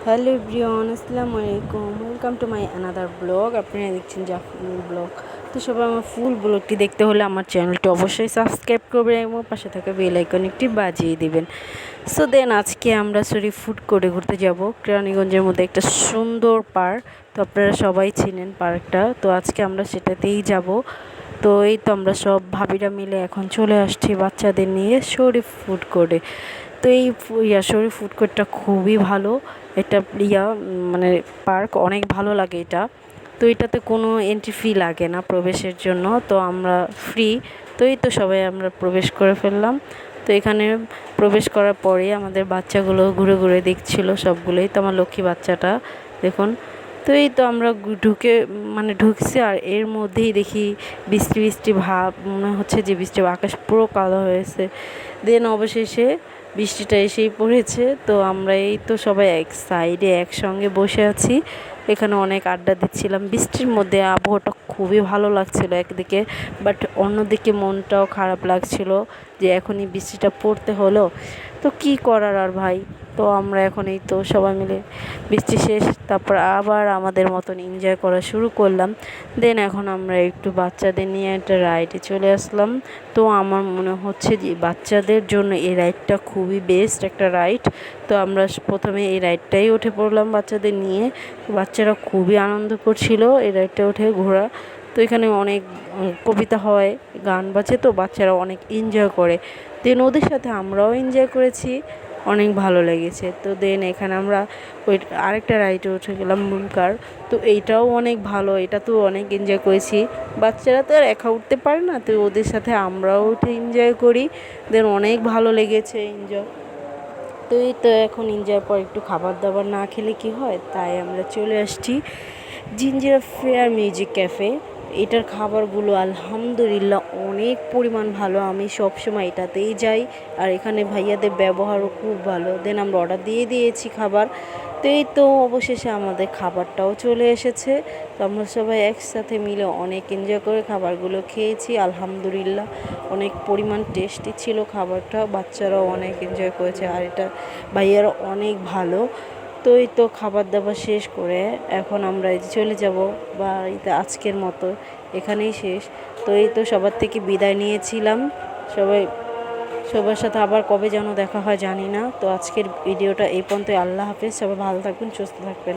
Hello everyone, আসসালামু আলাইকুম। Welcome to my another blog. আপনারা দেখছেন জাফরিন ব্লগ। তো সবাই আমার ফুল ব্লগটি দেখতে হলে আমার চ্যানেলটি অবশ্যই সাবস্ক্রাইব করবেন এবং পাশে থাকা বেল আইকনটি বাজিয়ে দিবেন। সো দেন আজকে আমরা ফুড কোর্টে ঘুরতে যাব। কেরানীগঞ্জের মধ্যে একটা সুন্দর পার্ক, তো আপনারা সবাই চিনেন পার্কটা। তো আজকে আমরা সেটাতেই যাব। তো এই তো আমরা সব ভাবিরা মিলে এখন চলে আসছি বাচ্চাদের নিয়ে শরীফ ফুড কোর্টে। তো এই শরীফ ফুড কোর্টটা খুবই ভালো। এটা মানে পার্ক অনেক ভালো লাগে এটা। তো এটাতে কোনো এন্ট্রি ফি লাগে না প্রবেশের জন্য, তো আমরা ফ্রি। তো এই তো সবাই আমরা প্রবেশ করে ফেললাম। তো এখানে প্রবেশ করার পরে আমাদের বাচ্চাগুলো ঘুরে ঘুরে দেখছিল সবগুলোই। তো আমার লক্ষ্মী বাচ্চাটা দেখুন। তো এই তো আমরা ঢুকছি, আর এর মধ্যেই দেখি বৃষ্টি বৃষ্টি ভাব, মনে হচ্ছে যে বৃষ্টি, আকাশ পুরো কালো হয়েছে। দেন অবশেষে বৃষ্টিটা এসেই পড়েছে। তো আমরা এই তো সবাই এক সাইডে একসঙ্গে বসে আছি, এখানে অনেক আড্ডা দিচ্ছিলাম। বৃষ্টির মধ্যে আবহাওয়াটা খুবই ভালো লাগছিল একদিকে, বাট অন্যদিকে মনটাও খারাপ লাগছিল যে এখনই বৃষ্টিটা পড়তে হলো। তো কি করার আর ভাই। তো আমরা এখন এই তো সবাই মিলে বৃষ্টি শেষ, তারপর আবার আমাদের মতন এনজয় করা শুরু করলাম। দেন এখন আমরা একটু বাচ্চাদের নিয়ে একটা রাইডে চলে আসলাম। তো আমার মনে হচ্ছে যে বাচ্চাদের জন্য এই রাইডটা খুবই বেস্ট একটা রাইড। তো আমরা প্রথমে এই রাইডটাই উঠে পড়লাম বাচ্চাদের নিয়ে। বাচ্চারা খুবই আনন্দ করছিল এই রাইডটা উঠে ঘোরা। তো এখানে অনেক কবিতা হয়, গান বাজে, তো বাচ্চারা অনেক এনজয় করে। দেন ওদের সাথে আমরাও এনজয় করেছি, অনেক ভালো লেগেছে। তো দেন এখানে আমরা ওই আরেকটা রাইডে উঠে গেলাম মুনকার। তো এইটাও অনেক ভালো, এটা তো অনেক এনজয় করেছি। বাচ্চারা তো আর একা উঠতে পারে না, তো ওদের সাথে আমরাও উঠে এনজয় করি। দেন অনেক ভালো লেগেছে এনজয়। তো এই তো এখন এনজয় পর একটু খাবার দাবার না খেলে কি হয়, তাই আমরা চলে আসছি জিঞ্জিরা ফেয়ার মিউজিক ক্যাফে। এটার খাবারগুলো আলহামদুলিল্লাহ অনেক পরিমাণ ভালো, আমি সবসময় এটাতেই যাই। আর এখানে ভাইয়াদের ব্যবহারও খুব ভালো। দেন আমরা অর্ডার দিয়ে দিয়েছি খাবার। তো এই তো অবশেষে আমাদের খাবারটাও চলে এসেছে। তো আমরা সবাই একসাথে মিলে অনেক এনজয় করে খাবারগুলো খেয়েছি। আলহামদুলিল্লাহ অনেক পরিমাণ টেস্টি ছিল খাবারটা, বাচ্চারাও অনেক এনজয় করেছে। আর এটা ভাইয়ারা অনেক ভালো। তো এই তো খাবার দাবার শেষ করে এখন আমরা চলে যাব বাড়িতে। আজকের মতো এখানেই শেষ। তো এই তো সবার থেকে বিদায় নিয়েছিলাম। সবার সাথে আবার কবে যেন দেখা হয় জানি না। তো আজকের ভিডিওটা এই পর্যন্ত। আল্লাহ হাফেজ, সবাই ভালো থাকবেন, সুস্থ থাকবেন।